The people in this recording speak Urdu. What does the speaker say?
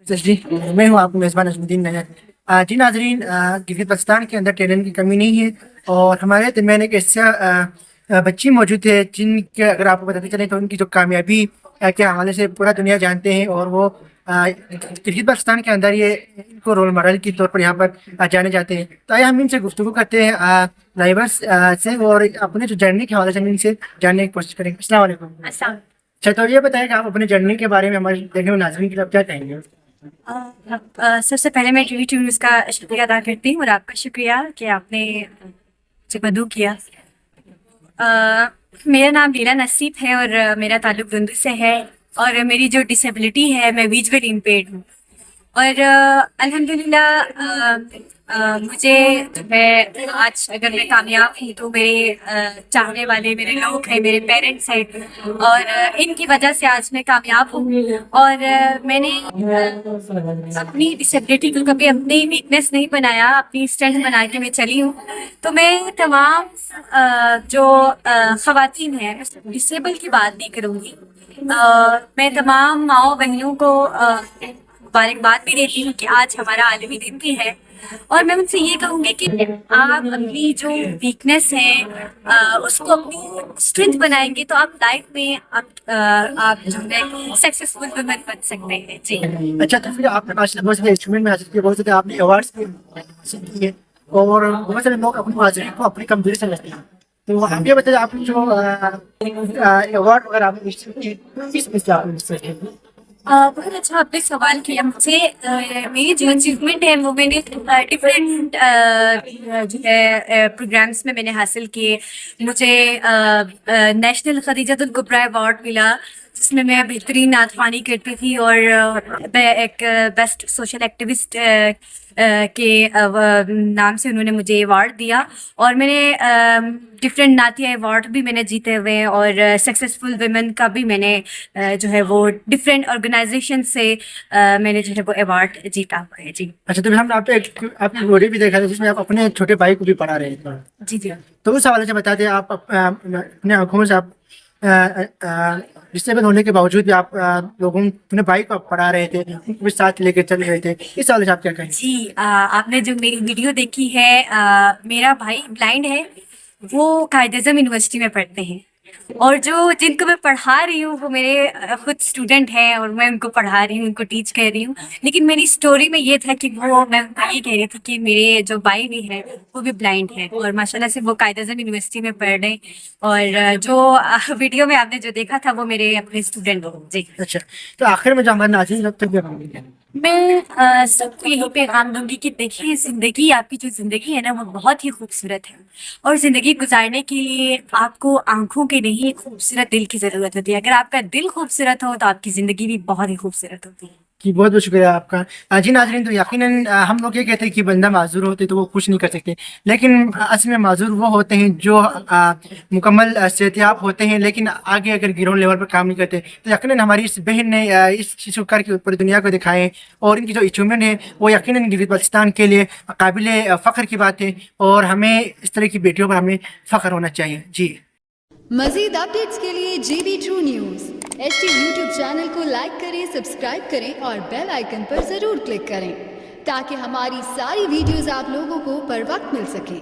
جی میں ہوں آپ کو میزبان نجم الدین نیر۔ جی ناظرین، گلگت بلتستان کے اندر ٹیلنٹ کی کمی نہیں ہے، اور ہمارے درمیان ایک ایسا بچی موجود ہے جن کے اگر آپ کو بتاتے چلیں تو ان کی جو کامیابی کے حوالے سے پورا دنیا جانتے ہیں، اور وہ گلگت بلتستان کے اندر یہ ان کو رول ماڈل کے طور پر یہاں پر جانے جاتے ہیں۔ تو آئے ہم ان سے گفتگو کرتے ہیں ڈرائیورس سے، اور اپنے جو جرنی کے حوالے سے ہم ان سے جاننے کی کوشش کریں گے۔ السلام علیکم۔ اچھا، تو یہ بتائیں کہ آپ اپنے جرنی کے بارے میں ہمارے دیکھنے والے ناظرین کے لیے کیا کہیں گے؟ سب سے پہلے میں ٹی وی ٹی نیوز کا شکریہ ادا کرتی ہوں، اور آپ کا شکریہ کہ آپ نے مجھے مدعو کیا۔ میرا نام لیلا نصیب ہے، اور میرا تعلق دندو سے ہے، اور میری جو ڈسیبلٹی ہے میں ویژول امپیئرڈ ہوں، اور الحمدللہ مجھے جو ہے آج اگر میں کامیاب ہوں تو میرے چاہنے والے میرے لوگ ہیں، میرے پیرنٹس ہیں، اور ان کی وجہ سے آج میں کامیاب ہوں۔ اور میں نے اپنی ڈسیبلٹی کو کبھی اپنی ویکنیس نہیں بنایا، اپنی اسٹرینتھ بنا کے میں چلی ہوں۔ تو میں تمام جو خواتین ہیں، ڈسیبل کی بات نہیں کروں گی، میں تمام ماؤں بہنوں کو مبارکباد بھی دیتی ہوں کہ آج ہمارا عالمی دن بھی ہے، اور میں ان سے یہ کہوں گی کہ آپ اپنی جو ویکنیس ہے اس کو اپنی اسٹرینتھ بنائیں گے تو آپ لائف میں آپ جو ہے سکسیسفل ویمن بن سکتے ہیں۔ جی اچھا، تو پھر آپ نے ماشاء اللہ بہت سارے انسٹرومنٹ میں حاصل کیے، بہت سارے آپ نے ایوارڈس بھی حاصل کیے، اور بہت سارے لوگ اپنی حاضری کو اپنی کمزوری سمجھتے ہیں۔ تو آپ یہ بتائیں آپ نے جو ایوارڈ وغیرہ آپ نے حاصل کیے کس میں سے آپ نے حاصل کیے؟ بہت اچھا آپ نے سوال کیا مجھے۔ میری جو اچیومنٹ ہے وہ میں نے ڈفرینٹ جو ہے پروگرامس میں نے حاصل کیے۔ مجھے نیشنل خدیجۃ الکبریٰ ایوارڈ ملا، جس میں میں بہترین نعت خوانی کرتی تھی، اور ایک بیسٹ سوشل ایکٹیوسٹ کے نام سے انہوں نے مجھے ایوارڈ دیا، اور میں نے ڈفرینٹ نعتیہ ایوارڈ بھی میں نے جیتے ہوئے، اور سکسیزفل ویمن کا بھی میں نے جو ہے وہ ڈفرینٹ آرگنائزیشن سے میں نے جو ہے وہ ایوارڈ جیتا ہوا ہے۔ جی اچھا، تو ہم نے آپ کی ویڈیو بھی دیکھا تھا جس میں آپ اپنے چھوٹے بھائی کو بھی پڑھا رہے تھے۔ جی جی تو اس حوالے سے بتا دیں، آپ اپنے آنکھوں سے آپ ڈسیبل ہونے کے باوجود بھی آپ لوگوں اپنے بھائی کو پڑھا رہے تھے، ان کو بھی ساتھ لے کے چل رہے تھے، اس حوالے سے آپ کیا کہیں؟ جی آپ نے جو میری ویڈیو دیکھی ہے، میرا بھائی بلائنڈ ہے، وہ قائد اعظم یونیورسٹی میں پڑھتے ہیں، اور جن کو میں پڑھا رہی ہوں وہ میرے خود اسٹوڈنٹ ہیں، اور میں ان کو پڑھا رہی ہوں، ان کو ٹیچ کر رہی ہوں۔ لیکن میری اسٹوری میں یہ تھا کہ میں یہ کہہ رہی تھی کہ میرے جو بھائی بھی ہیں وہ بھی بلائنڈ ہیں، اور ماشاء اللہ سے وہ قائد اعظم یونیورسٹی میں پڑھ رہے ہیں، اور جو ویڈیو میں آپ نے جو دیکھا تھا وہ میرے اپنے اسٹوڈنٹ ہوں۔ جی اچھا، تو آخر میں جو ہمارے ناظرین رکھتے ہوئے میں سب کو یہی پیغام دوں گی کہ دیکھیے، زندگی، آپ کی جو زندگی ہے نا وہ بہت ہی خوبصورت ہے، اور زندگی گزارنے کے لیے آپ کو آنکھوں کے نہیں خوبصورت دل کی ضرورت ہوتی ہے۔ اگر آپ کا دل خوبصورت ہو تو آپ کی زندگی بھی بہت ہی خوبصورت ہوتی ہے۔ جی، بہت بہت شکریہ آپ کا۔ جی ناظرین، تو یقیناً ہم لوگ یہ کہتے ہیں کہ بندہ معذور ہوتے تو وہ کچھ نہیں کر سکتے، لیکن اصل میں معذور وہ ہوتے ہیں جو مکمل صحتیاب ہوتے ہیں، لیکن آگے اگر گراؤنڈ لیول پر کام نہیں کرتے۔ تو یقیناً ہماری اس بہن نے اس چیز کو کر کے پوری دنیا کو دکھائے، اور ان کی جو اچیومنٹ ہے وہ یقیناً گلگت بلتستان کے لیے قابل فخر کی بات ہے، اور ہمیں اس طرح کی بیٹیوں پر ہمیں فخر ہونا چاہیے۔ جی، مزید اپڈیٹس کے لیے GB2 news HT YouTube channel کو لائک کریں، سبسکرائب کریں، اور بیل آئیکن پر ضرور کلک کریں تاکہ ہماری ساری ویڈیوز آپ لوگوں کو بر وقت مل سکیں۔